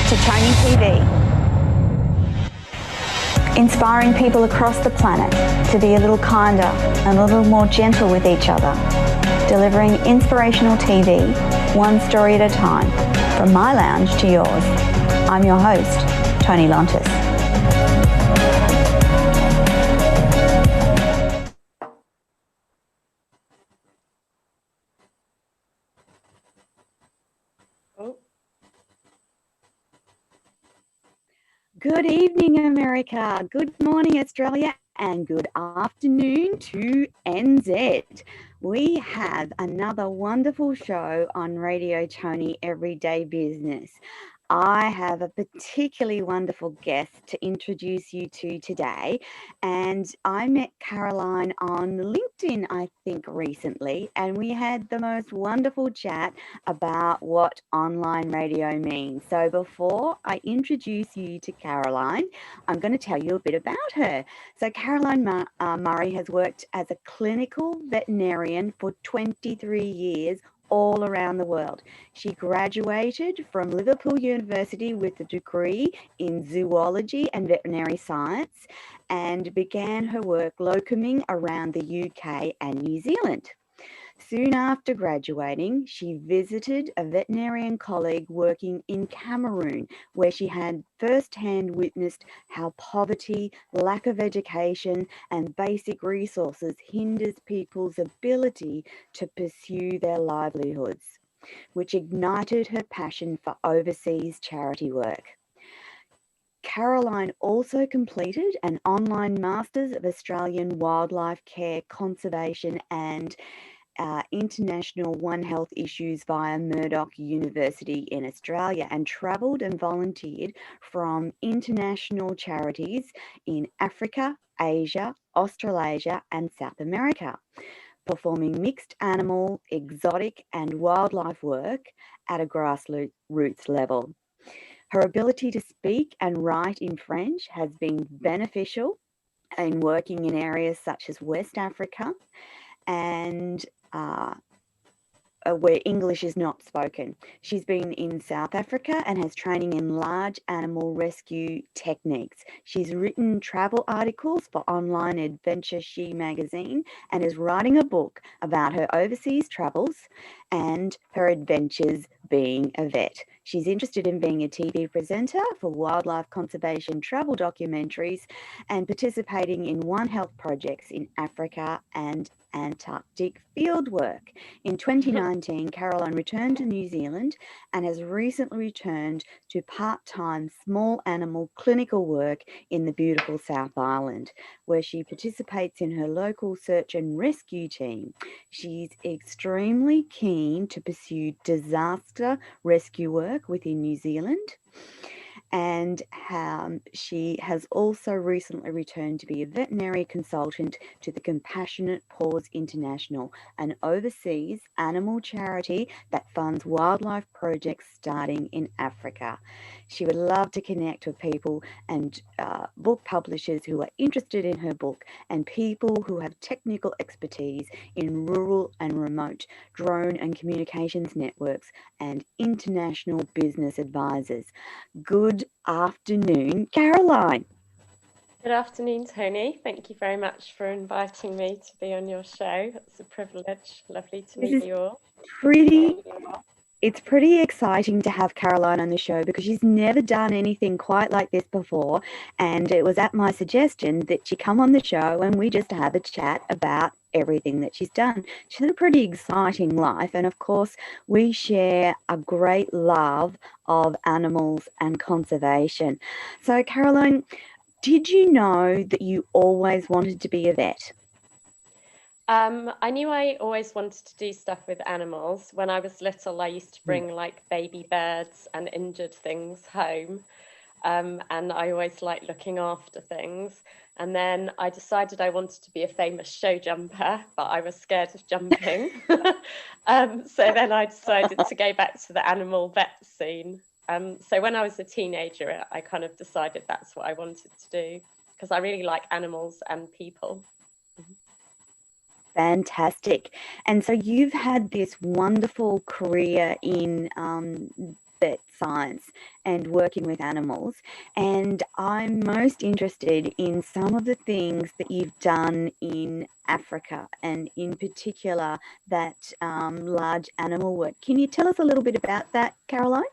to Toni TV, inspiring people across the planet to be a little kinder and a little more gentle with each other, delivering inspirational TV, one story at a time, from my lounge to yours. I'm your host, Toni Lontis. Good evening, America. Good morning, Australia, and good afternoon to NZ. We have another wonderful show on Radio Toni Every Day Business. I have a particularly wonderful guest to introduce you to today, and I met Caroline on LinkedIn, I think, recently, and we had the most wonderful chat about what online radio means. So before I introduce you to Caroline, I'm going to tell you a bit about her. So Caroline Murray has worked as a clinical veterinarian for 23 years all around the world. She graduated from Liverpool University with a degree in zoology and veterinary science and began her work locuming around the UK and New Zealand. Soon after graduating, she visited a veterinarian colleague working in Cameroon, where she had firsthand witnessed how poverty, lack of education, and basic resources hinders people's ability to pursue their livelihoods, which ignited her passion for overseas charity work. Caroline also completed an online Masters of Australian Wildlife Care, Conservation and International One Health issues via Murdoch University in Australia, and travelled and volunteered from international charities in Africa, Asia, Australasia and South America, performing mixed animal, exotic and wildlife work at a grassroots level. Her ability to speak and write in French has been beneficial in working in areas such as West Africa and where English is not spoken. She's been in South Africa and has training in large animal rescue techniques. She's written travel articles for online Adventure She magazine and is writing a book about her overseas travels and her adventures being a vet. She's interested in being a TV presenter for wildlife conservation travel documentaries and participating in One Health projects in Africa and Antarctic fieldwork. In 2019, Caroline returned to New Zealand and has recently returned to part-time small animal clinical work in the beautiful South Island, where she participates in her local search and rescue team. She's extremely keen to pursue disaster rescue work within New Zealand, and she has also recently returned to be a veterinary consultant to the Compassionate Paws International, an overseas animal charity that funds wildlife projects starting in Africa. She would love to connect with people and book publishers who are interested in her book, and people who have technical expertise in rural and remote drone and communications networks and international business advisors. Good afternoon, Caroline. Good afternoon, Toni. Thank you very much for inviting me to be on your show. It's a privilege. Lovely to meet you all. It's pretty exciting to have Caroline on the show because she's never done anything quite like this before, and it was at my suggestion that she come on the show and we just have a chat about everything that she's done. She's had a pretty exciting life, and of course we share a great love of animals and conservation. So Caroline, did you know that you always wanted to be a vet? I knew I always wanted to do stuff with animals. When I was little, I used to bring like baby birds and injured things home. And I always liked looking after things. And then I decided I wanted to be a famous show jumper, but I was scared of jumping. So then I decided to go back to the animal vet scene. So when I was a teenager, I kind of decided that's what I wanted to do because I really like animals and people. Fantastic. And so you've had this wonderful career in vet science and working with animals. And I'm most interested in some of the things that you've done in Africa, and in particular that large animal work. Can you tell us a little bit about that, Caroline?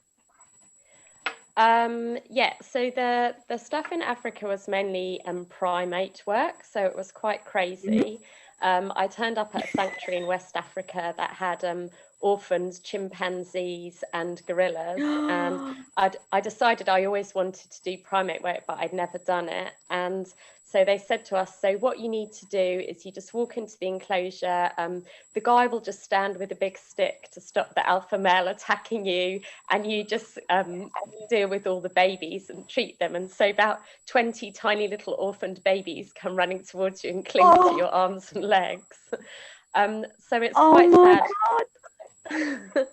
Yeah, so the stuff in Africa was mainly primate work, so it was quite crazy. I turned up at a sanctuary in West Africa that had orphaned chimpanzees and gorillas, and I decided I always wanted to do primate work, but I'd never done it. And so they said to us, so what you need to do is you just walk into the enclosure. The guy will just stand with a big stick to stop the alpha male attacking you, and you just deal with all the babies and treat them. And so about 20 tiny little orphaned babies come running towards you and cling to your arms and legs. So it's quite sad.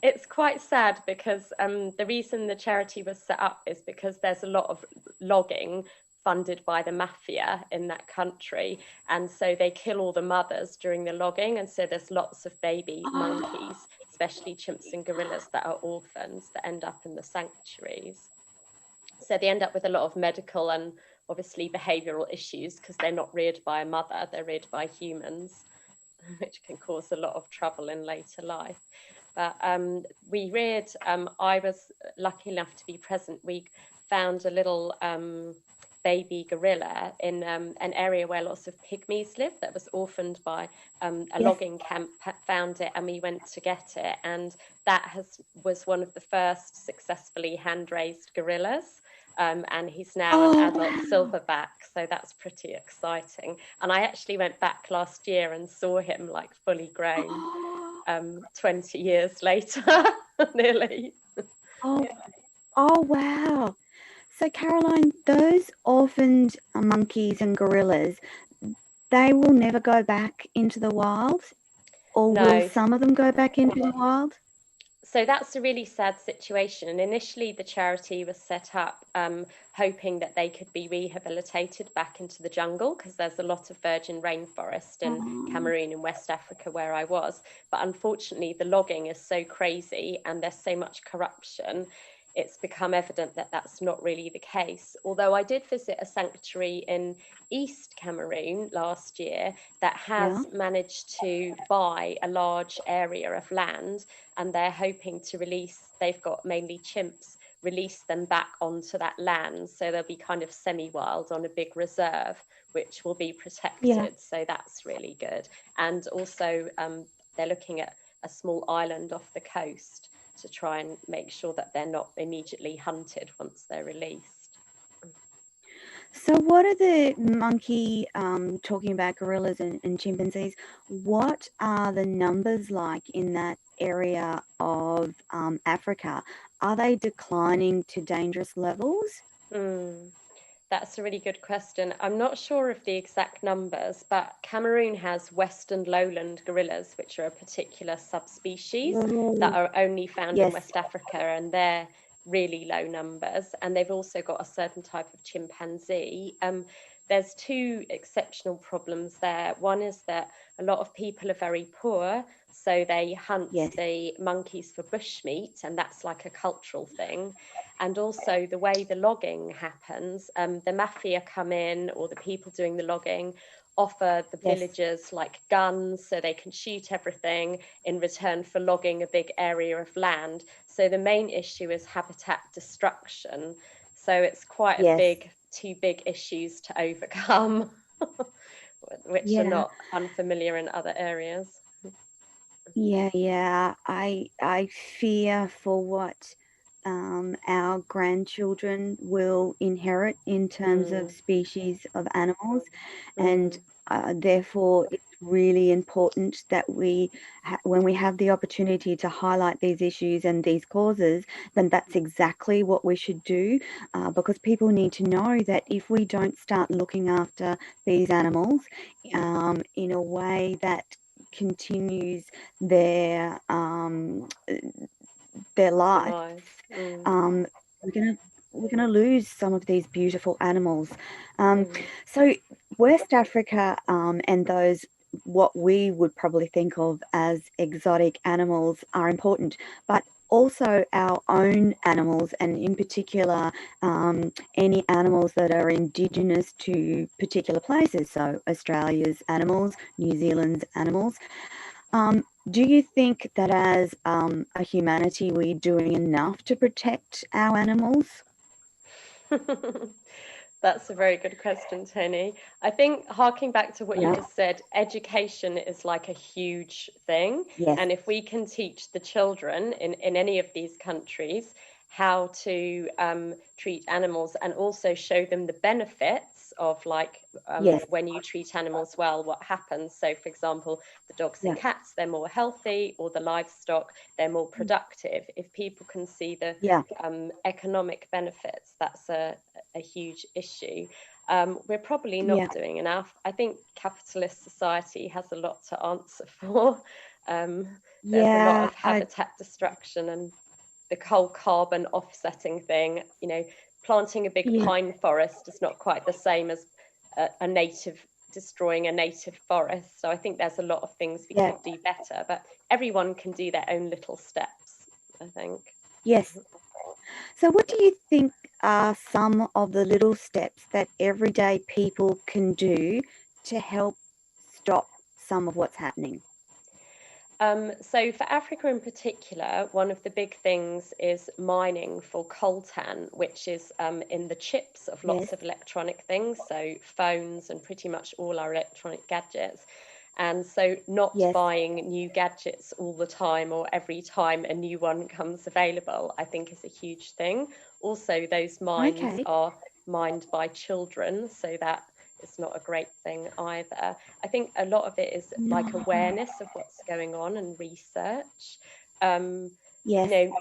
It's quite sad because the reason the charity was set up is because there's a lot of logging funded by the mafia in that country, and so they kill all the mothers during the logging, and so there's lots of baby monkeys, especially chimps and gorillas, that are orphans that end up in the sanctuaries. So they end up with a lot of medical and obviously behavioural issues because they're not reared by a mother, they're reared by humans, which can cause a lot of trouble in later life. But we reared, I was lucky enough to be present. We found a little baby gorilla in an area where lots of pygmies live that was orphaned by a logging camp, found it, and we went to get it. And that was one of the first successfully hand-raised gorillas. And he's now an adult silverback, so that's pretty exciting. And I actually went back last year and saw him like fully grown 20 years later, nearly. Oh, wow. So, Caroline, those orphaned monkeys and gorillas, they will never go back into the wild? Or will some of them go back into the wild? So that's a really sad situation. And initially, the charity was set up hoping that they could be rehabilitated back into the jungle, because there's a lot of virgin rainforest in Cameroon and West Africa where I was. But unfortunately, the logging is so crazy and there's so much corruption, it's become evident that that's not really the case. Although I did visit a sanctuary in East Cameroon last year that has managed to buy a large area of land, and they're hoping to release, they've got mainly chimps, release them back onto that land. So they'll be kind of semi-wild on a big reserve, which will be protected. So that's really good. And also they're looking at a small island off the coast to try and make sure that they're not immediately hunted once they're released. So what are the monkey, talking about gorillas and chimpanzees, what are the numbers like in that area of Africa? Are they declining to dangerous levels? That's a really good question. I'm not sure of the exact numbers, but Cameroon has western lowland gorillas, which are a particular subspecies that are only found in West Africa, and they're really low numbers. And they've also got a certain type of chimpanzee. There's two exceptional problems there. One is that a lot of people are very poor, so they hunt the monkeys for bushmeat, and that's like a cultural thing. And also the way the logging happens, the mafia come in, or the people doing the logging offer the villagers like guns so they can shoot everything in return for logging a big area of land. So the main issue is habitat destruction. So it's quite a big, two big issues to overcome, which are not unfamiliar in other areas. I fear for what our grandchildren will inherit in terms of species of animals, and therefore it's really important that we, when we have the opportunity to highlight these issues and these causes, then that's exactly what we should do, because people need to know that if we don't start looking after these animals in a way that continues their life, we're gonna lose some of these beautiful animals. So West Africa and those what we would probably think of as exotic animals are important, but also our own animals, and in particular any animals that are indigenous to particular places, so Australia's animals, New Zealand's animals. Do you think that as a humanity we're doing enough to protect our animals? That's a very good question, Toni. I think harking back to what you just said, education is like a huge thing. Yes. And if we can teach the children in any of these countries how to treat animals and also show them the benefits of like when you treat animals well, what happens. So for example, the dogs and cats, they're more healthy, or the livestock, they're more productive. If people can see the economic benefits, that's a huge issue. We're probably not doing enough. I think capitalist society has a lot to answer for. There's a lot of habitat destruction and the whole carbon offsetting thing. You know, planting a big pine forest is not quite the same as a native destroying a native forest. So I think there's a lot of things we could do better, but everyone can do their own little steps, I think. Yes. So what do you think are some of the little steps that everyday people can do to help stop some of what's happening? So for Africa in particular, one of the big things is mining for coltan, which is in the chips of lots of electronic things, so phones and pretty much all our electronic gadgets. And so not buying new gadgets all the time or every time a new one comes available, I think is a huge thing. Also, those mines are mined by children, so that is not a great thing either. I think a lot of it is like awareness of what's going on and research. You know,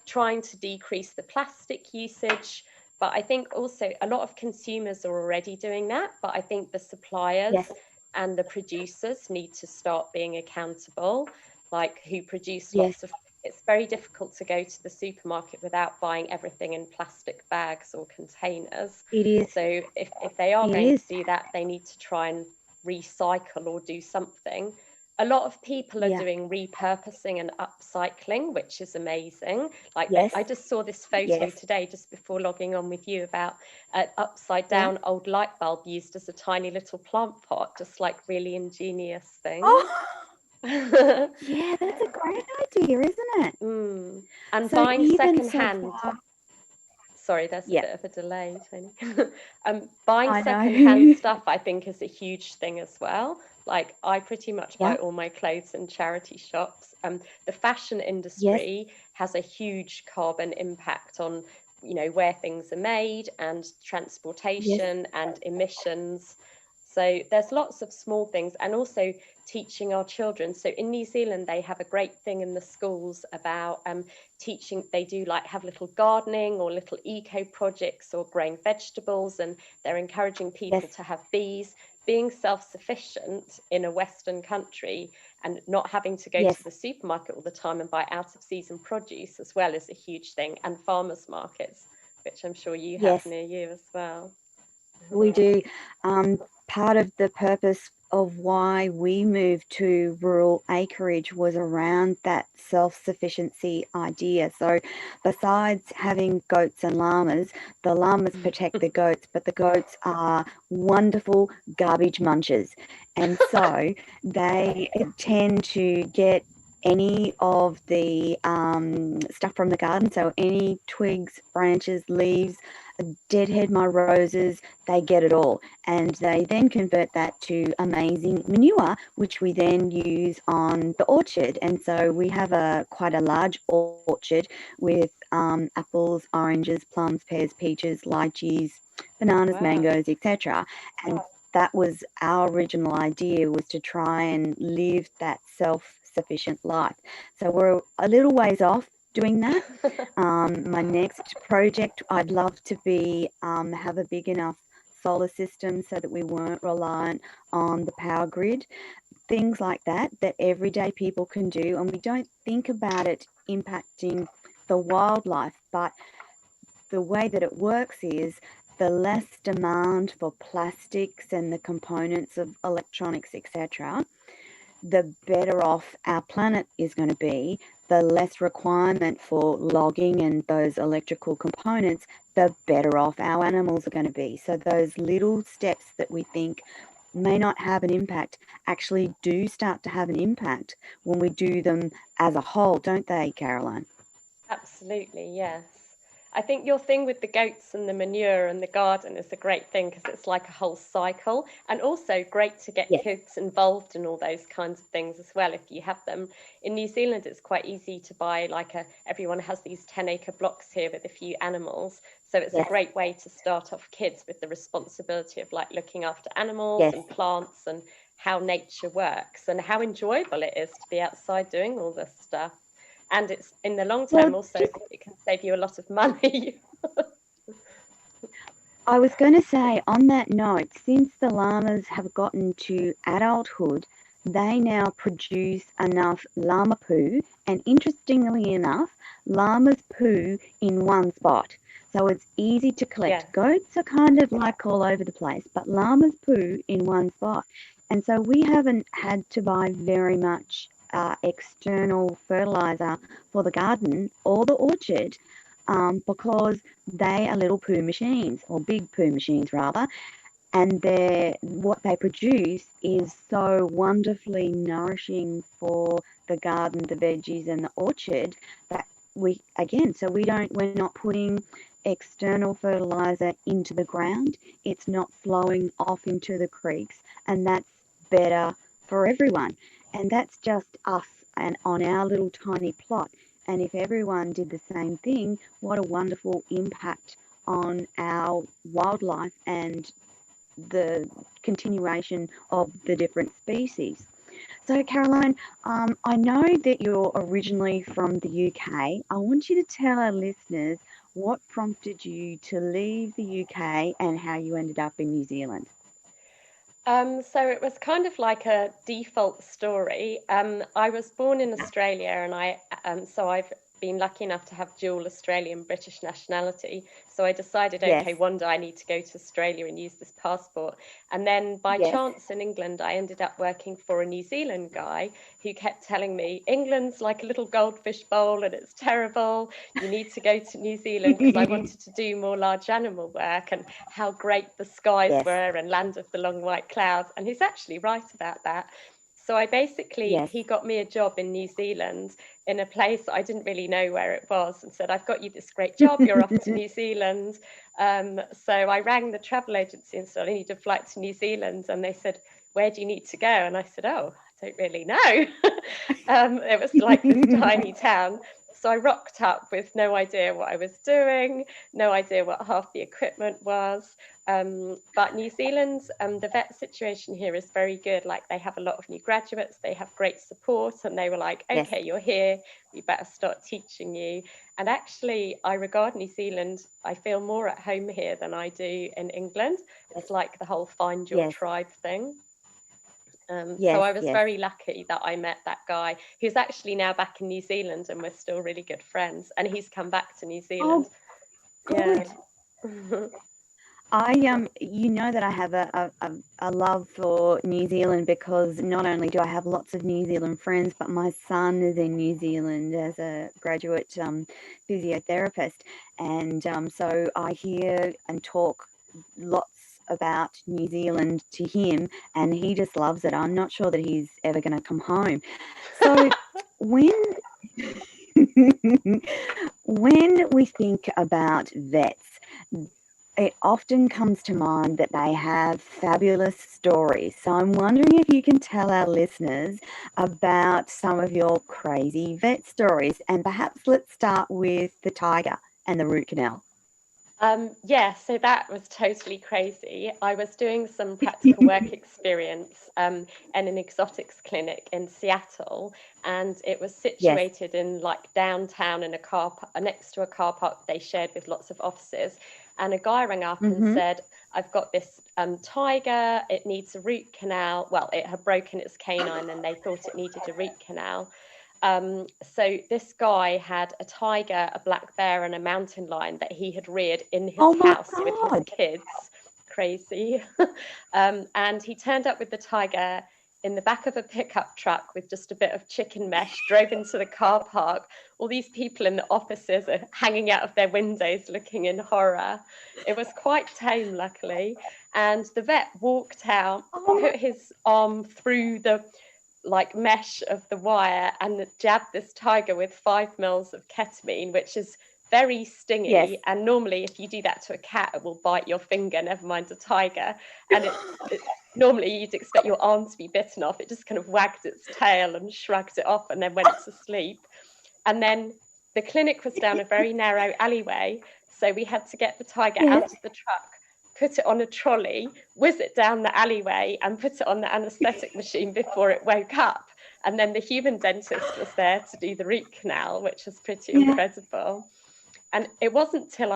trying to decrease the plastic usage. But I think also a lot of consumers are already doing that. But I think the suppliers and the producers need to start being accountable, like who produce lots of. It's very difficult to go to the supermarket without buying everything in plastic bags or containers. It is. So if they are going to do that, they need to try and recycle or do something. A lot of people are doing repurposing and upcycling, which is amazing. Like I just saw this photo today, just before logging on with you, about an upside down old light bulb used as a tiny little plant pot, just like really ingenious thing. Oh. Yeah, that's a great idea, isn't it? And so buying secondhand. Sorry, there's a bit of a delay, Toni. Buying secondhand stuff, I think, is a huge thing as well. Like I pretty much buy all my clothes in charity shops. The fashion industry has a huge carbon impact on, you know, where things are made and transportation and emissions. So there's lots of small things, and also teaching our children. So in New Zealand, they have a great thing in the schools about teaching. They do like have little gardening or little eco projects or growing vegetables, and they're encouraging people to have bees. Being self-sufficient in a Western country and not having to go to the supermarket all the time and buy out of season produce as well is a huge thing, and farmers markets, which I'm sure you have near you as well. We do. Part of the purpose of why we moved to rural acreage was around that self-sufficiency idea. So besides having goats and llamas, the llamas protect the goats, but the goats are wonderful garbage munchers. And so they tend to get any of the stuff from the garden, so any twigs, branches, leaves, deadhead my roses, they get it all, and they then convert that to amazing manure, which we then use on the orchard. And so we have quite a large orchard with apples, oranges, plums, pears, peaches, lychees, bananas, mangoes, etc. And that was our original idea, was to try and live that self-sufficient life. So we're a little ways off doing that. My next project, I'd love to be have a big enough solar system so that we weren't reliant on the power grid. Things like that everyday people can do, and we don't think about it impacting the wildlife, but the way that it works is the less demand for plastics and the components of electronics, etc., the better off our planet is going to be, the less requirement for logging and those electrical components, the better off our animals are going to be. So those little steps that we think may not have an impact actually do start to have an impact when we do them as a whole, don't they, Caroline? Absolutely, yes. I think your thing with the goats and the manure and the garden is a great thing because it's like a whole cycle, and also great to get Yes. kids involved in all those kinds of things as well if you have them. In New Zealand, it's quite easy to buy everyone has these 10-acre blocks here with a few animals. So it's a Yes. great way to start off kids with the responsibility of like looking after animals Yes. and plants and how nature works and how enjoyable it is to be outside doing all this stuff. And it's in the long term also, it can save you a lot of money. I was going to say, on that note, since the llamas have gotten to adulthood, they now produce enough llama poo, and interestingly enough, llamas poo in one spot. So it's easy to collect. Yes. Goats are kind of like all over the place, but llamas poo in one spot. And so we haven't had to buy very much external fertilizer for the garden or the orchard, because they are little poo machines, or big poo machines rather, and what they produce is so wonderfully nourishing for the garden, the veggies and the orchard, that we're not putting external fertilizer into the ground. It's not flowing off into the creeks, and that's better for everyone. And that's just us and on our little tiny plot. And if everyone did the same thing, what a wonderful impact on our wildlife and the continuation of the different species. So, Caroline, I know that you're originally from the UK. I want you to tell our listeners what prompted you to leave the UK and how you ended up in New Zealand. So it was kind of like a default story. I was born in Australia, and I've been lucky enough to have dual Australian British nationality. So I decided, okay, Yes. one day I need to go to Australia and use this passport. And then by Yes. chance in England, I ended up working for a New Zealand guy who kept telling me, England's like a little goldfish bowl and it's terrible. You need to go to New Zealand, because I wanted to do more large animal work and how great the skies Yes. were and land of the long white clouds. And he's actually right about that. So Yes. he got me a job in New Zealand in a place I didn't really know where it was, and said, I've got you this great job, you're off to New Zealand. So I rang the travel agency and said, I need a flight to New Zealand. And they said, where do you need to go? And I said, oh, I don't really know. It was like this tiny town. So I rocked up with no idea what I was doing, no idea what half the equipment was. But New Zealand, the vet situation here is very good. Like, they have a lot of new graduates, they have great support, and they were like, okay, Yes. you're here, we better start teaching you. And actually, I regard New Zealand, I feel more at home here than I do in England. It's like the whole find your Yes. tribe thing. So Yes. I was Yes. very lucky that I met that guy, who's actually now back in New Zealand, and we're still really good friends. And he's come back to New Zealand. Oh, Yeah. good. You know that I have a love for New Zealand, because not only do I have lots of New Zealand friends, but my son is in New Zealand as a graduate physiotherapist, and so I hear and talk lots about New Zealand to him, and he just loves it. I'm not sure that he's ever going to come home. So when when we think about vets, it often comes to mind that they have fabulous stories. So I'm wondering if you can tell our listeners about some of your crazy vet stories. And perhaps let's start with the tiger and the root canal. Yeah, so that was totally crazy. I was doing some practical work experience in an exotics clinic in Seattle, and it was Yes. situated in like downtown in a next to a car park they shared with lots of offices. And a guy rang up and said, I've got this tiger, it needs a root canal. Well, it had broken its canine and they thought it needed a root canal. So this guy had a tiger, a black bear, and a mountain lion that he had reared in his Oh my house with his God. kids. Crazy. And he turned up with the tiger. in the back of a pickup truck with just a bit of chicken mesh, drove into the car park. All these people in the offices are hanging out of their windows looking in horror. It was quite tame, luckily. And the vet walked out, put his arm through the mesh of the wire and jabbed this tiger with 5 mils of ketamine, which is very stingy. Yes. And normally if you do that to a cat, it will bite your finger, never mind a tiger. And normally you'd expect your arm to be bitten off. It just kind of wagged its tail and shrugged it off and then went to sleep. And then the clinic was down a very narrow alleyway, so we had to get the tiger out of the truck, put it on a trolley, whiz it down the alleyway and put it on the anaesthetic machine before it woke up. And then the human dentist was there to do the root canal, which was pretty incredible. And it wasn't till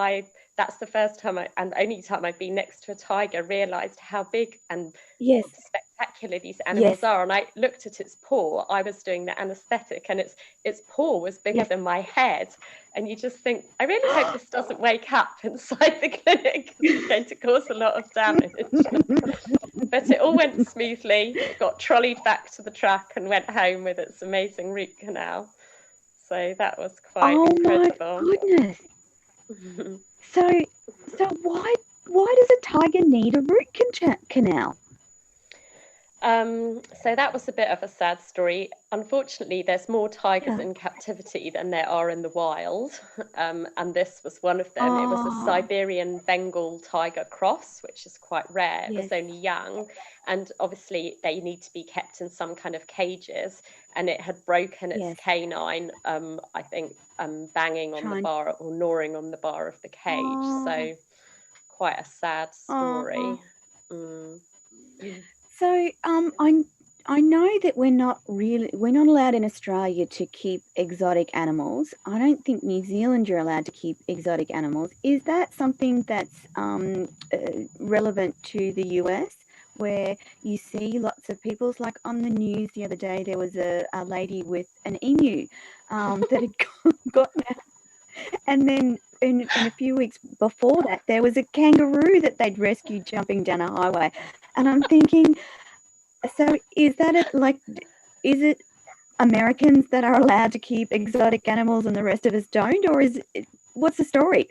that's the first time and only time I've been next to a tiger, realised how big and spectacular these animals are. And I looked at its paw. I was doing the anaesthetic and its paw was bigger than my head. And you just think, I really hope this doesn't wake up inside the clinic. It's going to cause a lot of damage. But it all went smoothly. It got trolleyed back to the truck and went home with its amazing root canal. So that was quite incredible. Oh my goodness. So why does a tiger need a root canal? So that was a bit of a sad story. Unfortunately, there's more tigers in captivity than there are in the wild. And this was one of them. It was a Siberian Bengal tiger cross, which is quite rare. It was only young. And obviously they need to be kept in some kind of cages. And it had broken its canine, I think, banging on the bar or gnawing on the bar of the cage. So quite a sad story. So I know that we're not allowed in Australia to keep exotic animals. I don't think New Zealand you're allowed to keep exotic animals. Is that something that's relevant to the US, where you see lots of people's, like on the news the other day, there was a lady with an emu that had gotten out. And then in a few weeks before that, there was a kangaroo that they'd rescued jumping down a highway. And I'm thinking, so is it Americans that are allowed to keep exotic animals and the rest of us don't, or what's the story?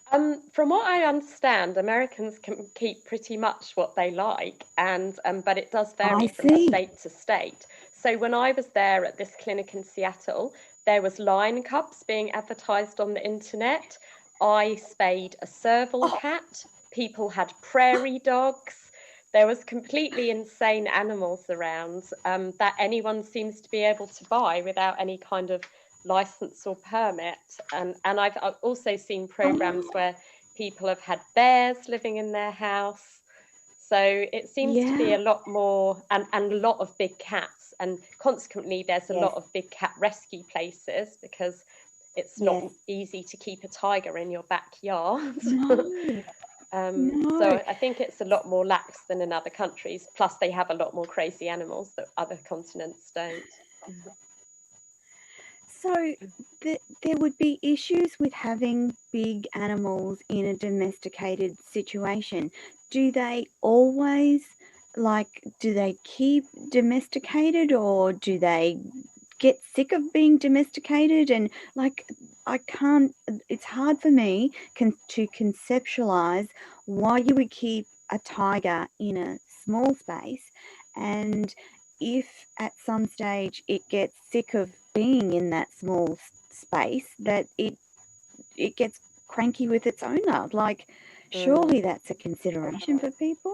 From what I understand, Americans can keep pretty much what they like, but it does vary from state to state. So when I was there at this clinic in Seattle, there was lion cubs being advertised on the internet. I spayed a serval cat. People had prairie dogs. There was completely insane animals around that anyone seems to be able to buy without any kind of license or permit. And I've also seen programs where people have had bears living in their house. So it seems to be a lot more, and a lot of big cats. And consequently, there's a lot of big cat rescue places, because it's not easy to keep a tiger in your backyard. So I think it's a lot more lax than in other countries. Plus, they have a lot more crazy animals that other continents don't. So there would be issues with having big animals in a domesticated situation. Do they always, do they keep domesticated, or do they get sick of being domesticated? And it's hard for me to conceptualize why you would keep a tiger in a small space, and if at some stage it gets sick of being in that small space, that it gets cranky with its owner. Surely that's a consideration for people.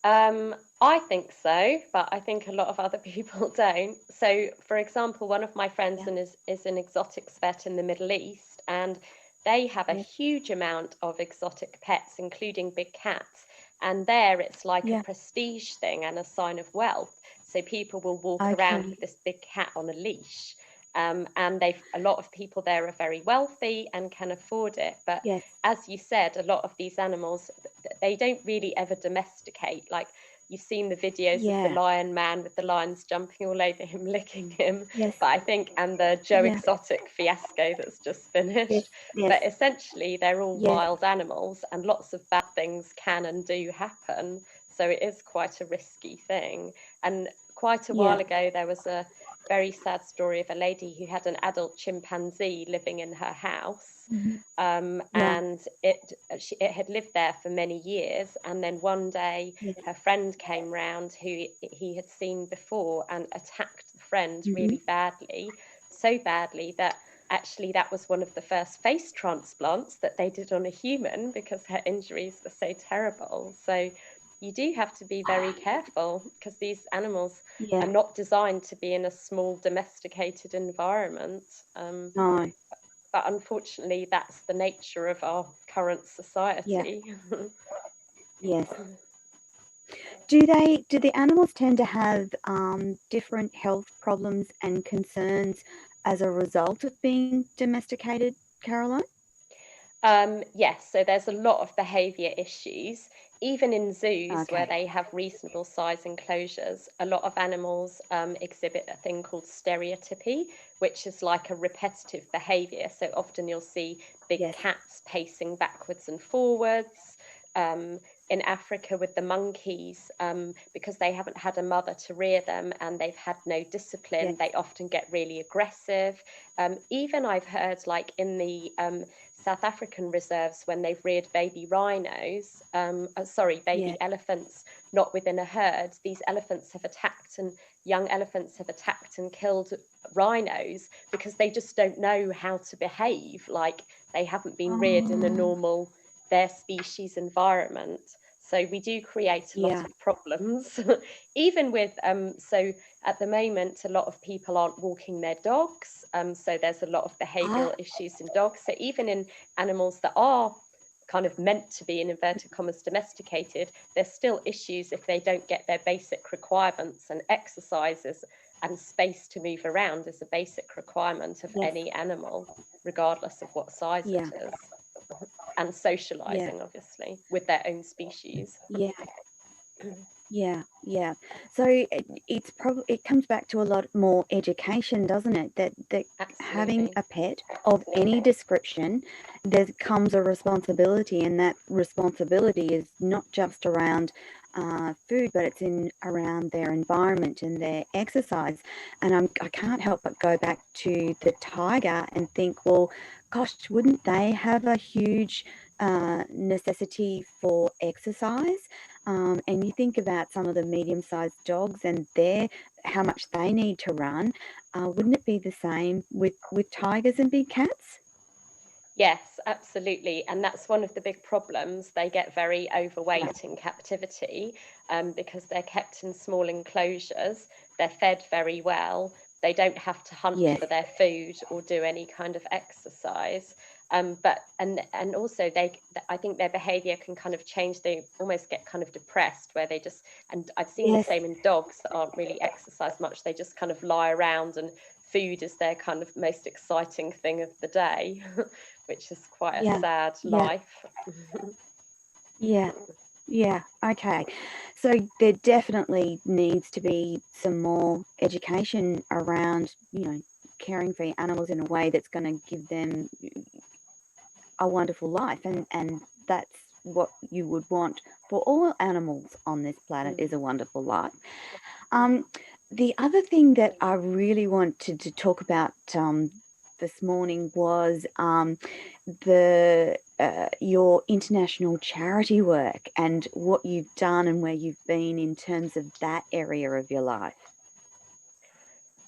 I think so, but I think a lot of other people don't. So, for example, one of my friends is an exotics vet in the Middle East, and they have a huge amount of exotic pets, including big cats. And there it's like a prestige thing and a sign of wealth. So people will walk around with this big cat on a leash. And a lot of people there are very wealthy and can afford it. But as you said, a lot of these animals, they don't really ever domesticate. Like, you've seen the videos of the lion man with the lions jumping all over him, licking him. But I think, and the Joe Exotic fiasco that's just finished. But essentially, they're all wild animals, and lots of bad things can and do happen. So it is quite a risky thing. And quite a Yeah. while ago, there was a very sad story of a lady who had an adult chimpanzee living in her house. Mhm. Yeah. And it had lived there for many years. And then one day, Yeah. her friend came round who he had seen before and attacked the friend Mhm. really badly, so badly that actually that was one of the first face transplants that they did on a human because her injuries were so terrible. So you do have to be very careful because these animals Yeah. are not designed to be in a small domesticated environment. No. But unfortunately, that's the nature of our current Yeah. society. Yes. Do the animals tend to have different health problems and concerns as a result of being domesticated, Caroline? Yes, so there's a lot of behaviour issues. Even in zoos where Okay. they have reasonable size enclosures, a lot of animals exhibit a thing called stereotypy, which is like a repetitive behaviour. So often you'll see big Yes. cats pacing backwards and forwards. Um, in Africa with the monkeys, because they haven't had a mother to rear them and they've had no discipline, Yes. they often get really aggressive. Even I've heard like in the South African reserves when they've reared baby rhinos, Yeah. baby elephants, not within a herd, these elephants have attacked and young elephants have attacked and killed rhinos because they just don't know how to behave. Like they haven't been reared in a Oh, normal, their species environment. So we do create a lot yeah. of problems, even with, so at the moment, a lot of people aren't walking their dogs. So there's a lot of behavioral Ah, issues in dogs. So even in animals that are kind of meant to be in inverted commas domesticated, there's still issues if they don't get their basic requirements, and exercises and space to move around is a basic requirement of yes. any animal, regardless of what size it Yeah. is. And Yeah. socializing, obviously, with their own species. Yeah. Yeah, yeah. So it's probably it comes back to a lot more education, doesn't it? That having Absolutely. a pet of any description, there comes a responsibility, and that responsibility is not just around food, but it's in around their environment and their exercise. And I can't help but go back to the tiger and think, well, gosh, wouldn't they have a huge necessity for exercise? And you think about some of the medium-sized dogs and how much they need to run. Wouldn't it be the same with tigers and big cats? Yes, absolutely. And that's one of the big problems. They get very Yeah. overweight in captivity because they're kept in small enclosures. They're fed very well. They don't have to hunt Yes. for their food or do any kind of exercise. And also I think their behavior can kind of change. They almost get kind of depressed where they just, and I've seen the Yes. same in dogs that aren't really exercised much. They just kind of lie around and food is their kind of most exciting thing of the day. Which is quite a Yeah. sad Yeah. life. Yeah. Yeah. Okay. So there definitely needs to be some more education around, caring for your animals in a way that's going to give them a wonderful life, and that's what you would want for all animals on this planet, is Mm. a wonderful life. Um, the other thing that I really wanted to talk about this morning was the your international charity work and what you've done and where you've been in terms of that area of your life.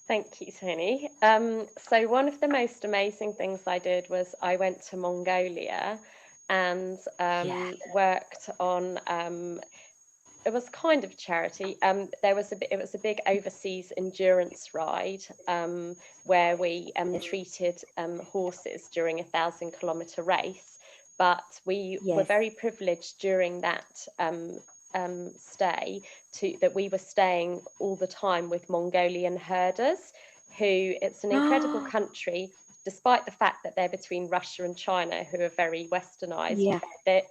Thank you, Toni. So one of the most amazing things I did was I went to Mongolia and Yeah. worked on it was kind of charity. It was a big overseas endurance ride where we Yes. treated horses during a 1,000-kilometer race. But we were Yes. very privileged during that stay that we were staying all the time with Mongolian herders, who it's an incredible Oh, country, despite the fact that they're between Russia and China, who are very westernized. yeah. They're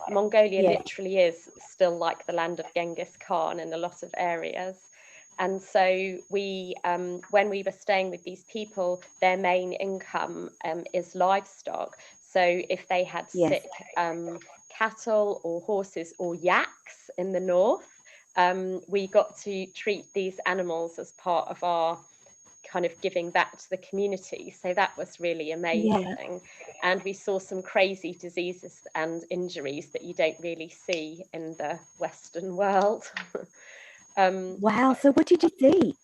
Mongolia Yes. literally is still like the land of Genghis Khan in a lot of areas. And so when we were staying with these people, their main income is livestock. So if they had Yes. sick cattle or horses or yaks in the north, we got to treat these animals as part of our kind of giving back to the community. So that was really amazing. And we saw some crazy diseases and injuries that you don't really see in the Western world. Wow. So what did you see?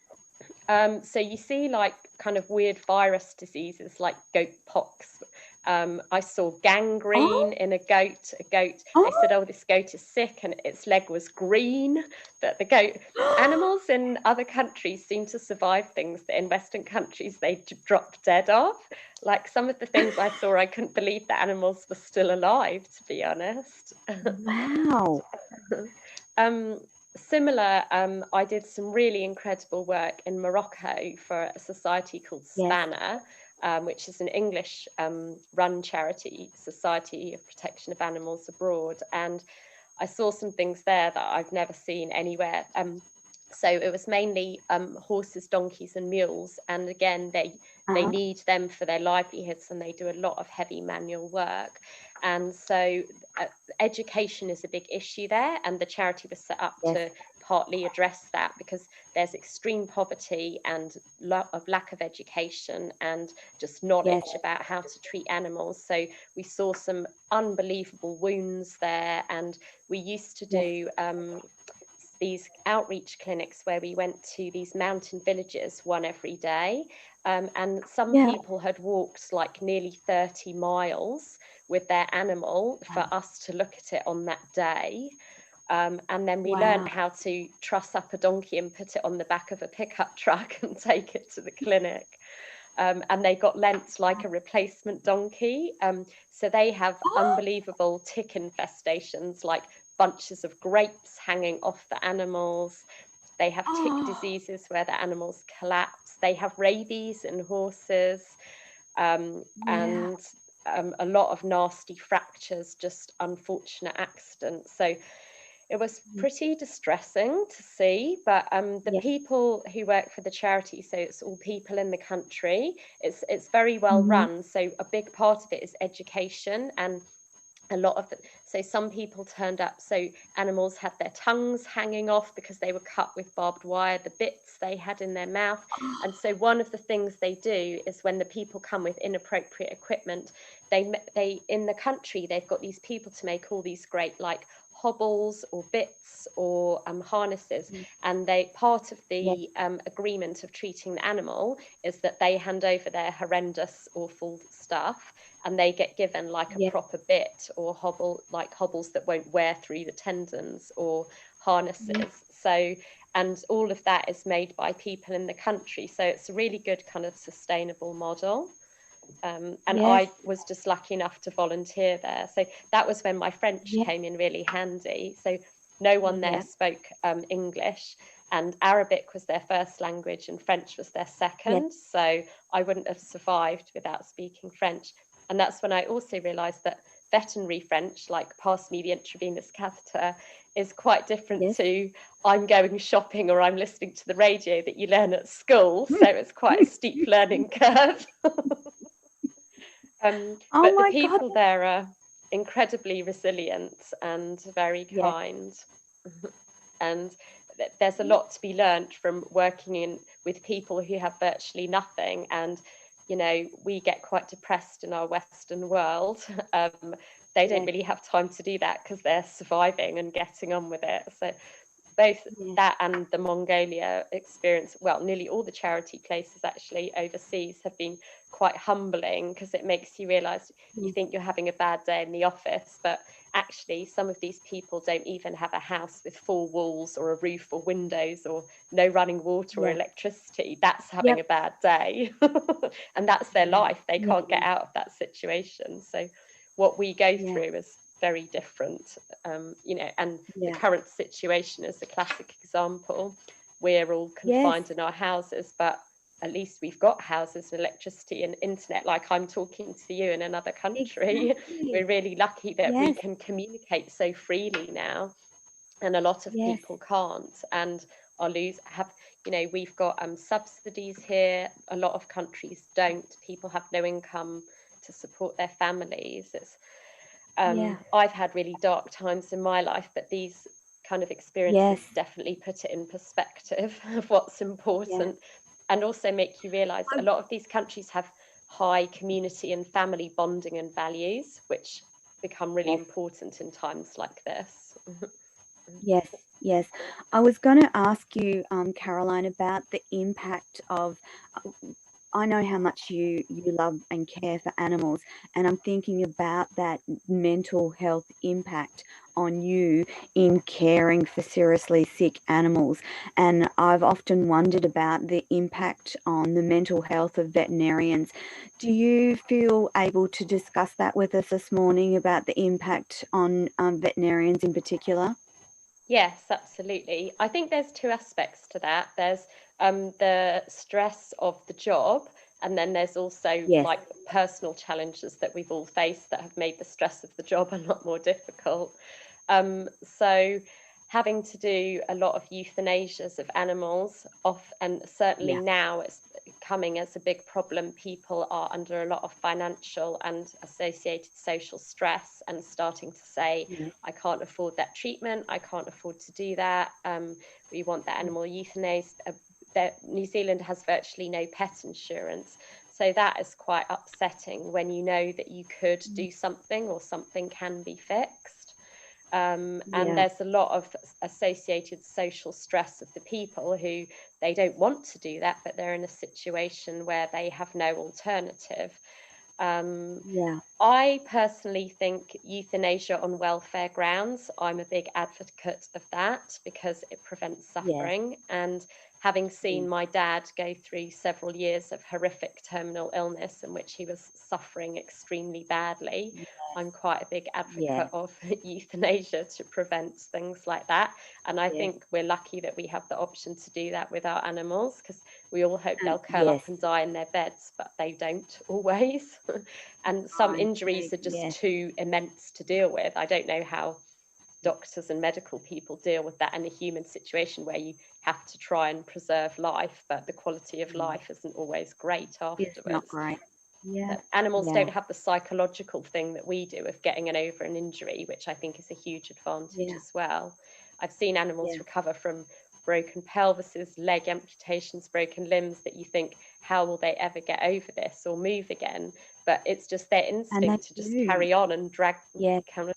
So you see like kind of weird virus diseases like goat pox. I saw gangrene in a goat. They said, oh, this goat is sick and its leg was green. But the goat, animals in other countries seem to survive things that in Western countries they drop dead of. Like some of the things I saw, I couldn't believe the animals were still alive, to be honest. Wow. Similar, I did some really incredible work in Morocco for a society called Spanner, which is an English run charity, Society of Protection of Animals Abroad. And I saw some things there that I've never seen anywhere. So it was mainly horses, donkeys and mules. And again, they need them for their livelihoods and they do a lot of heavy manual work. And so education is a big issue there. And the charity was set up to partly address that because there's extreme poverty and lack of education and just knowledge about how to treat animals. So we saw some unbelievable wounds there. And we used to do these outreach clinics where we went to these mountain villages, one every day. And some people had walked like nearly 30 miles with their animal for us to look at it on that day. And then we learned how to truss up a donkey and put it on the back of a pickup truck and take it to the clinic. And they got lent like a replacement donkey. So they have unbelievable tick infestations, like bunches of grapes hanging off the animals. They have tick diseases where the animals collapse. They have rabies in horses, and a lot of nasty fractures, just unfortunate accidents. So it was pretty distressing to see, but the people who work for the charity, so it's all people in the country, it's very well run. So a big part of it is education, and a lot of so some people turned up, so animals had their tongues hanging off because they were cut with barbed wire, the bits they had in their mouth. And so one of the things they do is when the people come with inappropriate equipment, they in the country, they've got these people to make all these great like hobbles or bits or harnesses, and they part of the agreement of treating the animal is that they hand over their horrendous awful stuff and they get given like a proper bit or hobble, like hobbles that won't wear through the tendons or harnesses. So, and all of that is made by people in the country, so it's a really good kind of sustainable model. And I was just lucky enough to volunteer there. So that was when my French came in really handy. So no one there spoke English, and Arabic was their first language and French was their second. So I wouldn't have survived without speaking French. And that's when I also realised that veterinary French, like pass me the intravenous catheter, is quite different to I'm going shopping or I'm listening to the radio that you learn at school. So it's quite a steep learning curve. But the people there are incredibly resilient and very kind. And there's a lot to be learned from working with people who have virtually nothing. And, you know, we get quite depressed in our Western world. They don't really have time to do that because they're surviving and getting on with it. So both that and the Mongolia experience, well, nearly all the charity places actually overseas have been quite humbling, because it makes you realise you think you're having a bad day in the office, but actually some of these people don't even have a house with 4 walls or a roof or windows or no running water or electricity. That's having a bad day. And that's their life. They can't get out of that situation. So what we go through is very different, you know, and the current situation is a classic example. We're all confined in our houses, but at least we've got houses and electricity and internet, like I'm talking to you in another country. We're really lucky that we can communicate so freely now, and a lot of people can't and are you know, we've got subsidies here, a lot of countries don't. People have no income to support their families. Yeah. I've had really dark times in my life, but these kind of experiences Yes. definitely put it in perspective of what's Yeah. important, and also make you realize a I, lot of these countries have high community and family bonding and values, which become really yes. important in times like this. Yes. Yes. I was going to ask you, Caroline, about the impact of. I know how much you love and care for animals, and I'm thinking about that mental health impact on you in caring for seriously sick animals. And I've often wondered about the impact on the mental health of veterinarians. Do you feel able to discuss that with us this morning about the impact on veterinarians in particular? Yes, absolutely. I think there's two aspects to that. There's the stress of the job, and then there's also Yes. like personal challenges that we've all faced that have made the stress of the job a lot more difficult. So having to do a lot of euthanasias of animals off, and certainly Yeah. now it's coming as a big problem. People are under a lot of financial and associated social stress and starting to say, Yeah. I can't afford that treatment, I can't afford to do that. We want that animal euthanized. New Zealand has virtually no pet insurance. So that is quite upsetting when you know that you could do something or something can be fixed. And Yeah. there's a lot of associated social stress of the people who they don't want to do that, but they're in a situation where they have no alternative. Um, Yeah. I personally think euthanasia on welfare grounds, I'm a big advocate of that because it prevents Yes. suffering. And having Yes. seen my dad go through several years of horrific terminal illness in which he was suffering extremely badly, I'm quite a big advocate Yes. of euthanasia to prevent things like that. And I Yes. think we're lucky that we have the option to do that with our animals, because we all hope they'll curl Yes. up and die in their beds, but they don't always. And some I injuries agree. are just Yes. too immense to deal with. I don't know how doctors and medical people deal with that in a human situation where you have to try and preserve life, but the quality of Mm. life isn't always great It's not afterwards. great. Yeah. But animals Yeah. don't have the psychological thing that we do of getting over an injury, which I think is a huge advantage Yeah. as well. I've seen animals Yeah. recover from broken pelvises, leg amputations, broken limbs that you think, how will they ever get over this or move again? But it's just their And they instinct to just do. carry on and drag, Yeah. kind of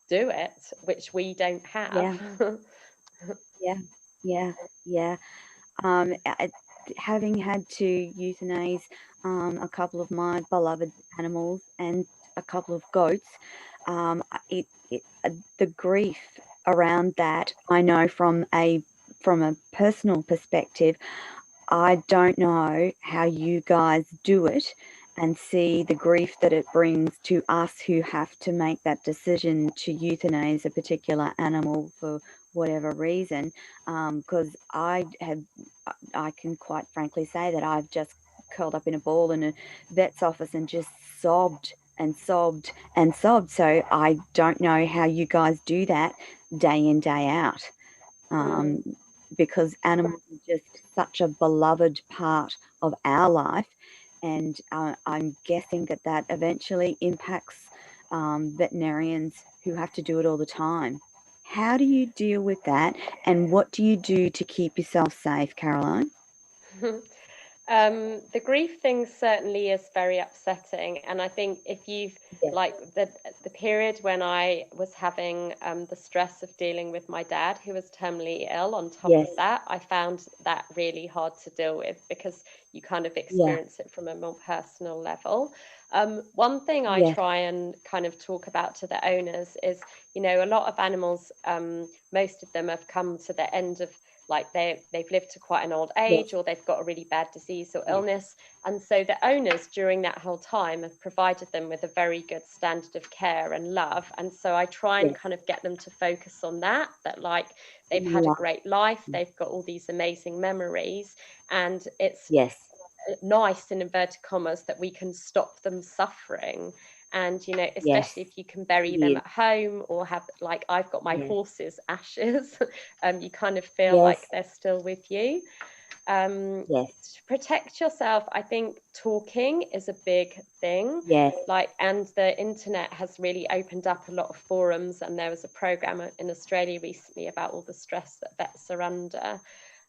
do it, which we don't have. Yeah. Yeah. Yeah. Yeah. Um, I- Having had to euthanize a couple of my beloved animals and a couple of goats, the grief around that, I know from a personal perspective, I don't know how you guys do it and see the grief that it brings to us who have to make that decision to euthanize a particular animal for whatever reason. Because I can quite frankly say that I've just curled up in a ball in a vet's office and just sobbed and sobbed and sobbed. So I don't know how you guys do that day in, day out, Mm. um, because animals are just such a beloved part of our life. And I'm guessing that that eventually impacts veterinarians who have to do it all the time. How do you deal with that? And what do you do to keep yourself safe, Caroline? The grief thing certainly is very upsetting, and I think if you've Yeah. like the period when I was having the stress of dealing with my dad, who was terminally ill, on top Yes. of that, I found that really hard to deal with because you kind of Yeah. experience it from a more personal level. One thing I Yes. try and kind of talk about to the owners is, a lot of animals, most of them have come to the end of, like, they've lived to quite an old age, Yes. or they've got a really bad disease or Yes. illness, and so the owners during that whole time have provided them with a very good standard of care and love. And so I try and Yes. kind of get them to focus on that, like, they've had a Love. great life, they've got all these amazing memories, and it's Yes. nice, in inverted commas, that we can stop them suffering. And Yes. especially if you can bury It them is. at home, or have, like, I've got my Yes. horse's ashes, you kind of feel Yes. like they're still with you. Yes. To protect yourself, I think talking is a big thing. Yes. And the internet has really opened up a lot of forums, and there was a program in Australia recently about all the stress that vets are under.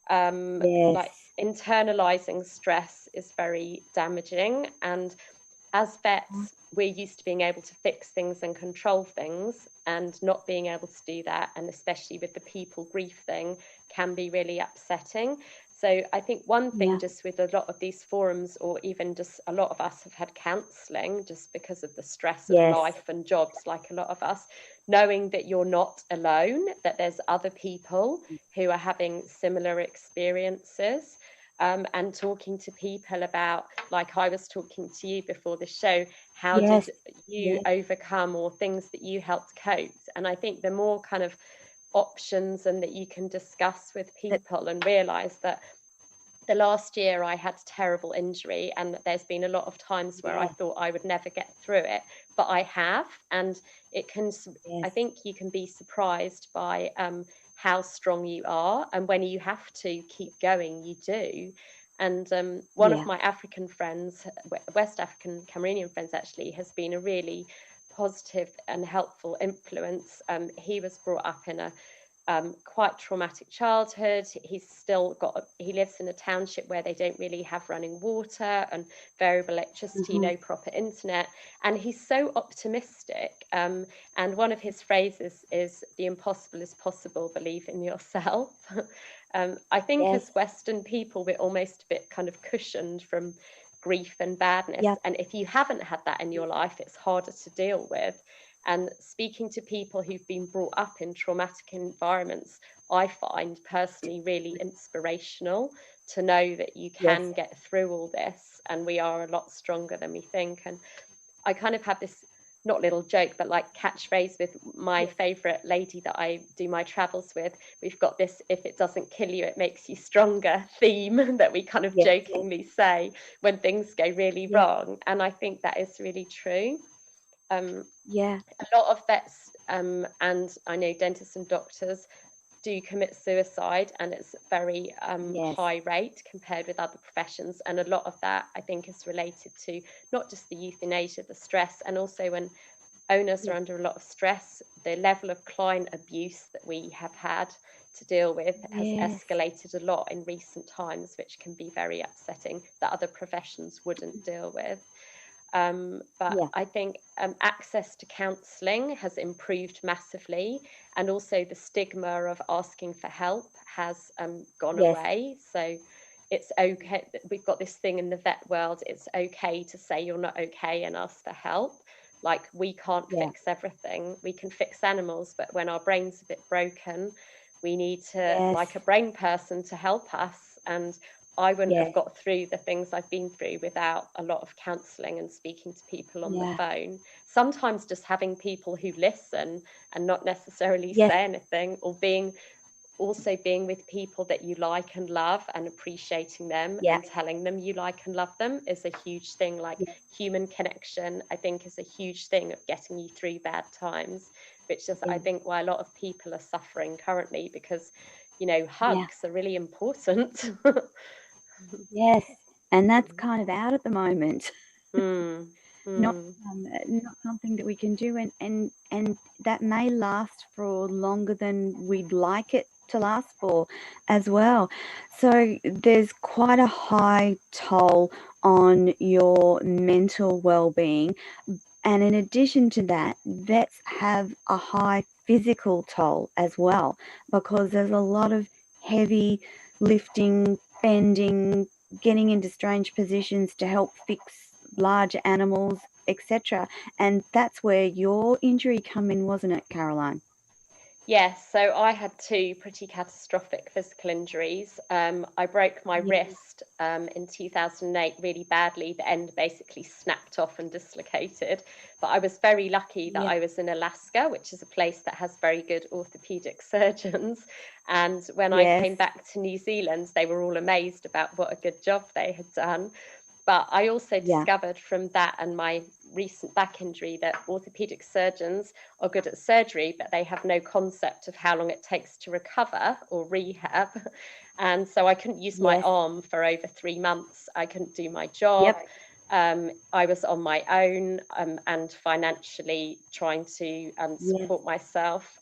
Like Yes. internalizing stress is very damaging, and as vets, we're used to being able to fix things and control things, and not being able to do that, and especially with the people grief thing, can be really upsetting. So I think one thing, Yeah. just with a lot of these forums, or even just a lot of us have had counselling just because of the stress of Yes. life and jobs, like a lot of us, knowing that you're not alone, that there's other people who are having similar experiences. And talking to people about, like I was talking to you before the show, how Yes. did you overcome, or things that you helped cope? And I think the more kind of options and that you can discuss with people, and realize that the last year I had terrible injury, and there's been a lot of times where I thought I would never get through it, but I have. And it can, I think you can be surprised by how strong you are, and when you have to keep going, you do. And one of my African friends, West African Cameroonian friends actually, has been a really positive and helpful influence. He was brought up in a quite traumatic childhood. He lives in a township where they don't really have running water and variable electricity, no proper internet. And he's so optimistic. And one of his phrases is, "The impossible is possible, believe in yourself." I think as Western people, we're almost a bit kind of cushioned from grief and badness. And if you haven't had that in your life, it's harder to deal with. And speaking to people who've been brought up in traumatic environments, I find personally really inspirational to know that you can get through all this, and we are a lot stronger than we think. And I kind of have this, not little joke, but like catchphrase with my favorite lady that I do my travels with. We've got this "if it doesn't kill you, it makes you stronger" theme that we kind of jokingly say when things go really wrong. And I think that is really true. A lot of vets, and I know dentists and doctors, do commit suicide, and it's very high rate compared with other professions. And a lot of that, I think, is related to not just the euthanasia, the stress, and also when owners are under a lot of stress, the level of client abuse that we have had to deal with has escalated a lot in recent times, which can be very upsetting, that other professions wouldn't deal with. But I think access to counselling has improved massively, and also the stigma of asking for help has gone away. So it's okay. We've got this thing in the vet world, it's okay to say you're not okay and ask for help. Like, we can't fix everything. We can fix animals, but when our brain's a bit broken, we need to, like a brain person, to help us. And I wouldn't have got through the things I've been through without a lot of counselling and speaking to people on the phone. Sometimes just having people who listen and not necessarily say anything, or being with people that you like and love, and appreciating them and telling them you like and love them, is a huge thing. Like, human connection, I think, is a huge thing of getting you through bad times, which is, I think, why a lot of people are suffering currently, because, you know, hugs are really important. And that's kind of out at the moment. Not Mm. not something that we can do, and that may last for longer than we'd like it to last for as well. So there's quite a high toll on your mental well-being. And in addition to that, vets have a high physical toll as well, because there's a lot of heavy lifting, bending, getting into strange positions to help fix large animals, etc. And that's where your injury come in, wasn't it, Caroline? Yes, so I had two pretty catastrophic physical injuries. I broke my wrist in 2008 really badly. The end basically snapped off and dislocated. But I was very lucky that I was in Alaska, which is a place that has very good orthopedic surgeons. And when I came back to New Zealand, they were all amazed about what a good job they had done. But I also Yeah. discovered from that and my recent back injury that orthopedic surgeons are good at surgery, but they have no concept of how long it takes to recover or rehab. And so I couldn't use my Yes. arm for over 3 months. I couldn't do my job. Yep. I was on my own and financially trying to Yes. support myself.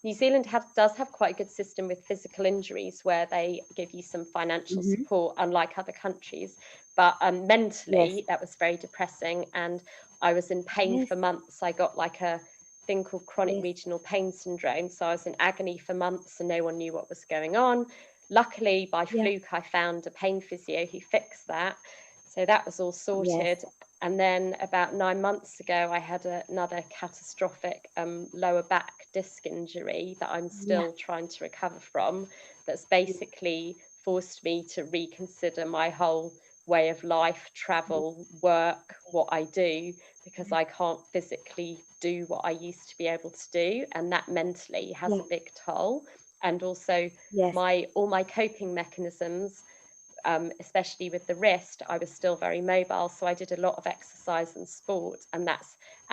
New Zealand does have quite a good system with physical injuries where they give you some financial Mhm. support, unlike other countries. But Yes. mentally, that was very depressing, and I was in pain Yes. for months. I got like a thing called chronic Yes. regional pain syndrome. So I was in agony for months and no one knew what was going on. Luckily, by Yeah. fluke, I found a pain physio who fixed that. So that was all sorted. Yes. And then about 9 months ago, I had another catastrophic lower back disc injury that I'm Yeah. still trying to recover from. That's basically forced me to reconsider my whole way of life, travel, work, what I do, because I can't physically do what I used to be able to do. And that mentally has Yeah. a big toll. And also Yes. all my coping mechanisms, especially with the wrist, I was still very mobile. So I did a lot of exercise and sport, and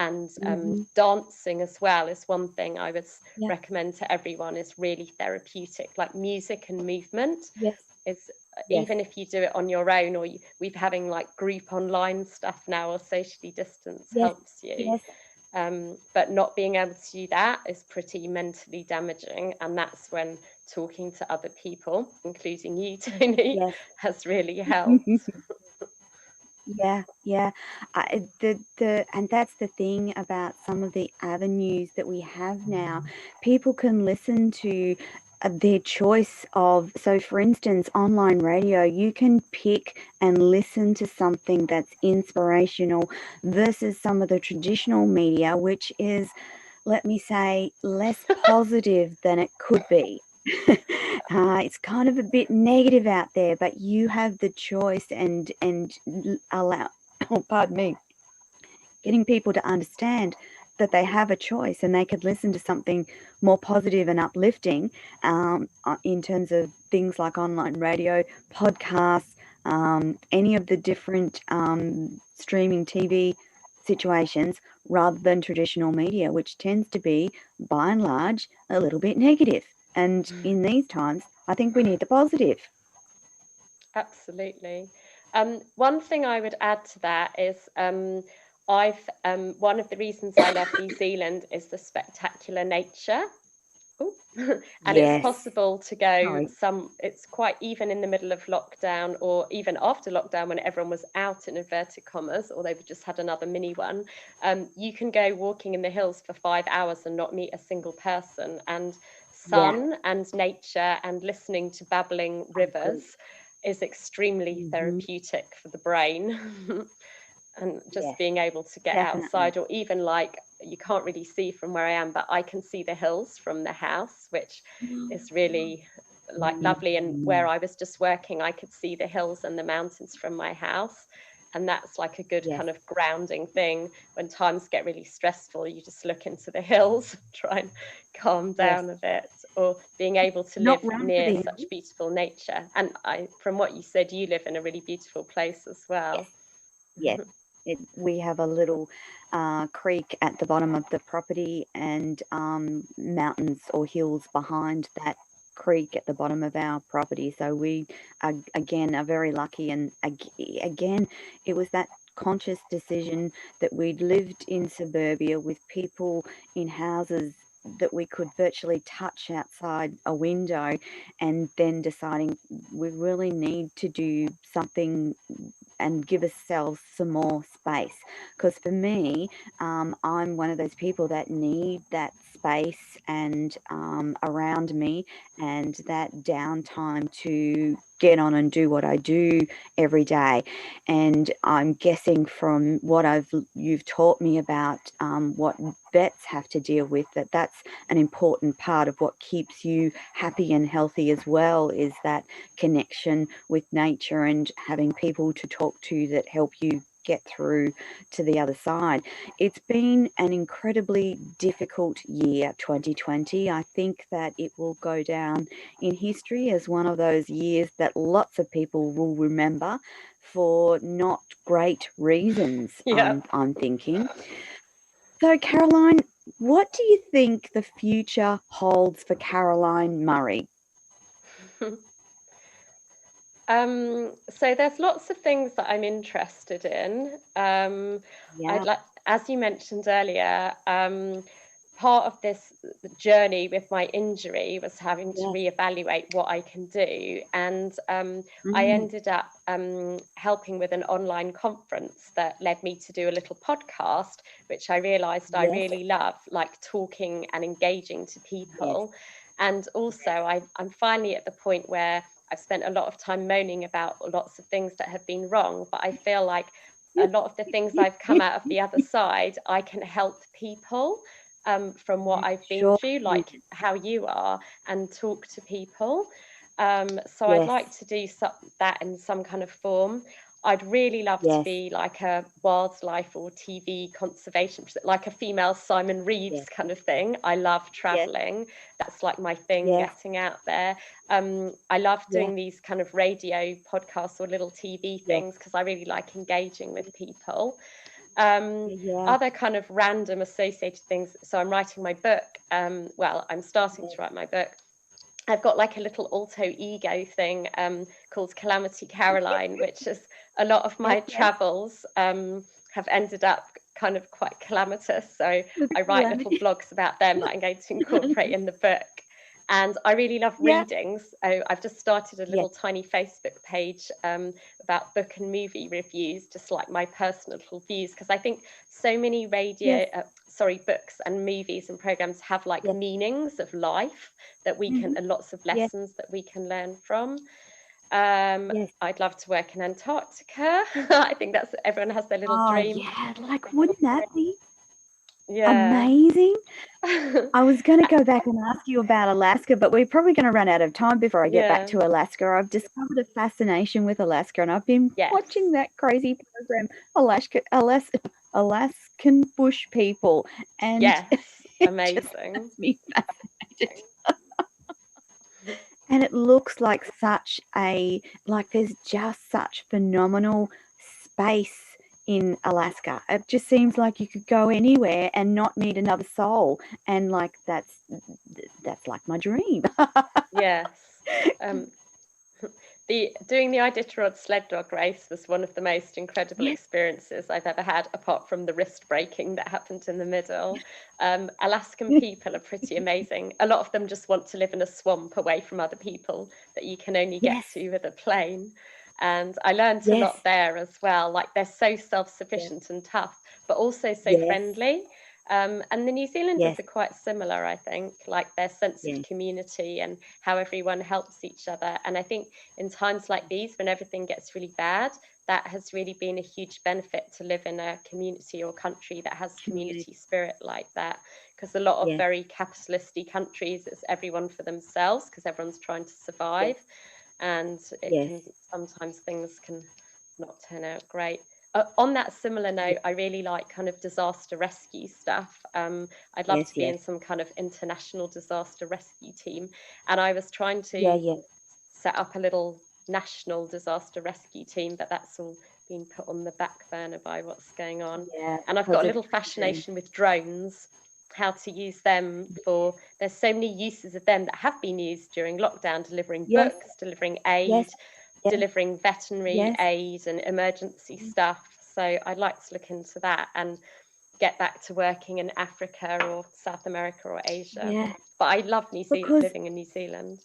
Mhm. dancing as well is one thing I would Yeah. recommend to everyone, is really therapeutic. Like music and movement Yes. is, Yes. even if you do it on your own, or we've having like group online stuff now, or socially distance Yes. helps you. Yes. But not being able to do that is pretty mentally damaging. And that's when talking to other people, including you, Toni, Yes. has really helped. Yeah, yeah. And that's the thing about some of the avenues that we have now. People can listen to their choice of, so for instance, online radio, you can pick and listen to something that's inspirational versus some of the traditional media, which is, let me say, less positive than it could be. It's kind of a bit negative out there, but you have the choice and allow, oh, pardon me, getting people to understand that they have a choice and they could listen to something more positive and uplifting, in terms of things like online radio, podcasts, any of the different streaming TV situations, rather than traditional media, which tends to be, by and large, a little bit negative. And in these times, I think we need the positive. Absolutely. One thing I would add to that is, I've one of the reasons I love New Zealand is the spectacular nature. Ooh. And it's Yes. possible to go Sorry. it's quite, even in the middle of lockdown, or even after lockdown when everyone was out in inverted commas, or they've just had another mini one, you can go walking in the hills for 5 hours and not meet a single person. And Yeah. sun and nature and listening to babbling I agree. rivers is extremely Hmm. therapeutic for the brain. And just Yes, being able to get definitely. outside, or even like, you can't really see from where I am, but I can see the hills from the house, which is really like lovely. And where Mm. I was just working, I could see the hills and the mountains from my house. And that's like a good Yes. kind of grounding thing. When times get really stressful, you just look into the hills, try and calm Yes. down a bit, or being able to Not live run for near the such hills. beautiful nature. And from what you said, you live in a really beautiful place as Yes. well. Yes. We have a little creek at the bottom of the property, and mountains or hills behind that creek at the bottom of our property. So we are, again, are very lucky. And again, it was that conscious decision that we'd lived in suburbia with people in houses that we could virtually touch outside a window, and then deciding we really need to do something and give ourselves some more space. Because for me, I'm one of those people that need that space and around me, and that downtime to get on and do what I do every day. And I'm guessing from what you've taught me about what vets have to deal with, that's an important part of what keeps you happy and healthy as well, is that connection with nature and having people to talk to that help you get through to the other side. It's been an incredibly difficult year, 2020. I think that it will go down in history as one of those years that lots of people will remember for not great reasons, Yeah. I'm thinking. So, Caroline, what do you think the future holds for Caroline Murray? So there's lots of things that I'm interested in. Yeah, As you mentioned earlier, part of this journey with my injury was having to yeah. reevaluate what I can do. And I Mm, ended up helping with an online conference that led me to do a little podcast, which I realized I yes, really love, like talking and engaging to yes, people. And also, I'm finally at the point where I've spent a lot of time moaning about lots of things that have been wrong, but I feel like a lot of the things I've come out of the other side, I can help people from what you I've been sure through, can. like how you are, and talk to people. So I'd Yes, like to do that in some kind of form. I'd really love to yes, be like a wildlife or TV conservation, like a female Simon yes, Reeves kind of thing. I love yes, traveling. That's like my thing, yes, getting out there. I love yes, doing these kind of radio podcasts or little TV yes, things because I really like engaging with people. yeah, Other kind of random associated things. So I'm writing my book. Well, I'm starting to yes, write my book. I've got like a little alter ego thing called Calamity Caroline, which is a lot of yes, my yes, travels have ended up kind of quite calamitous. So with I the write little calamity. blogs about them that I'm going to incorporate in the book. And I really love Yeah, readings. I've just started a yes, little tiny Facebook page about book and movie reviews, just like my personal little views, because I think so many yes, books and movies and programs have like yes, meanings of life that we can, hmm, and lots of yes, lessons that we can learn from. yes. I'd love to work in Antarctica. I think that's everyone has their little Oh, dream. yeah, like, wouldn't that be Yeah. amazing? I was going to go back and ask you about Alaska, but we're probably going to run out of time before I get back Yeah. to Alaska. I've discovered a fascination with Alaska, and I've been Yes. watching that crazy program, Alaskan Bush People, and Yes. it just has Amazing. me fascinated. And it looks like there's just such phenomenal space in Alaska. It just seems like you could go anywhere and not meet another soul. And like that's like my dream. Yes. Um, the doing the Iditarod sled dog race was one of the most incredible Yes, experiences I've ever had, apart from the wrist breaking that happened in the middle. Alaskan people are pretty amazing. A lot of them just want to live in a swamp away from other people that you can only get yes, to with a plane. And I learned a yes, lot there as well. Like they're so yes, self-sufficient and tough, but also so yes, friendly. And the New Zealanders yes, are quite similar, I think, like their sense of yes, community and how everyone helps each other. And I think in times like these, when everything gets really bad, that has really been a huge benefit to live in a community or country that has community, community spirit like that. Because a lot of yes, very capitalisty countries, it's everyone for themselves because everyone's trying to yes, survive. And it yes, can sometimes things can not turn out great. On that similar yes, note, I really like kind of disaster rescue stuff. I'd love yes, to be yes, in some kind of international disaster rescue team. And I was trying yeah, to yeah, set up a little national disaster rescue team, but that's all been put on the back burner by what's going on. yeah, And I've because got a of little fascination with drones, how to use them for, there's so many uses of them that have been used during lockdown, delivering yes, books, delivering yes, aid, yes, delivering veterinary yes, aid and emergency stuff. So I'd like to look into that and get back to working in Africa or South America or Asia. yeah. But I love Because living in New Zealand.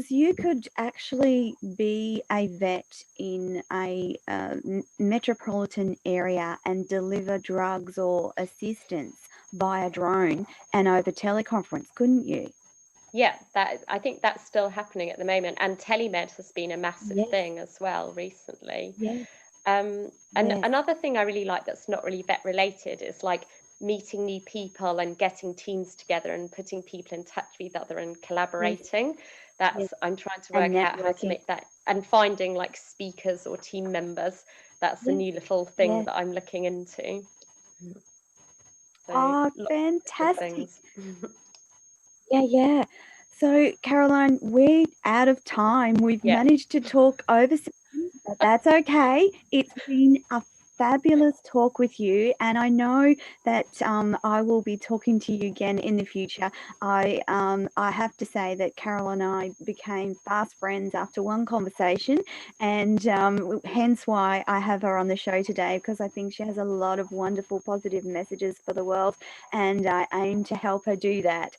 you could actually be a vet in a metropolitan area and deliver drugs or assistance via drone and over teleconference, couldn't you? Yeah, that I think that's still happening at the moment, and telemed has been a massive Yes, thing as well recently. yes, And yes, another thing I really like that's not really vet related is like meeting new people and getting teams together and putting people in touch with each other and yes, collaborating. yes. I'm trying to And work out how to networking. make that, and finding like speakers or team members that's a new little thing that I'm looking into. So fantastic. Yeah. So, Caroline, we're out of time. We've managed to talk over something, but that's okay. It's been a fabulous talk with you, and I know that I will be talking to you again in the future. I have to say that Carol and I became fast friends after one conversation, and hence why I have her on the show today, because I think she has a lot of wonderful, positive messages for the world, and I aim to help her do that.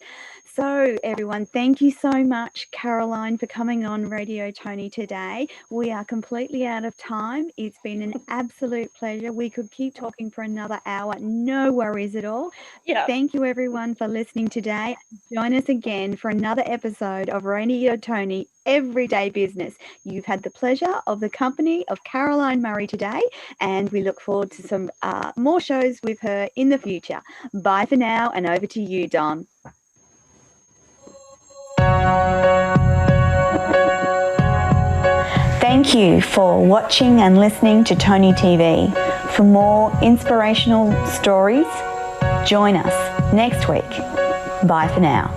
So, everyone, thank you so much, Caroline, for coming on Radio Toni today. We are completely out of time. It's been an absolute pleasure. We could keep talking for another hour. No worries at all. Thank you, everyone, for listening today. Join us again for another episode of Radio Toni Every Day Business. You've had the pleasure of the company of Caroline Murray today, and we look forward to some more shows with her in the future. Bye for now, and over to you, Don. Thank you for watching and listening to Toni TV. For more inspirational stories, join us next week. Bye for now.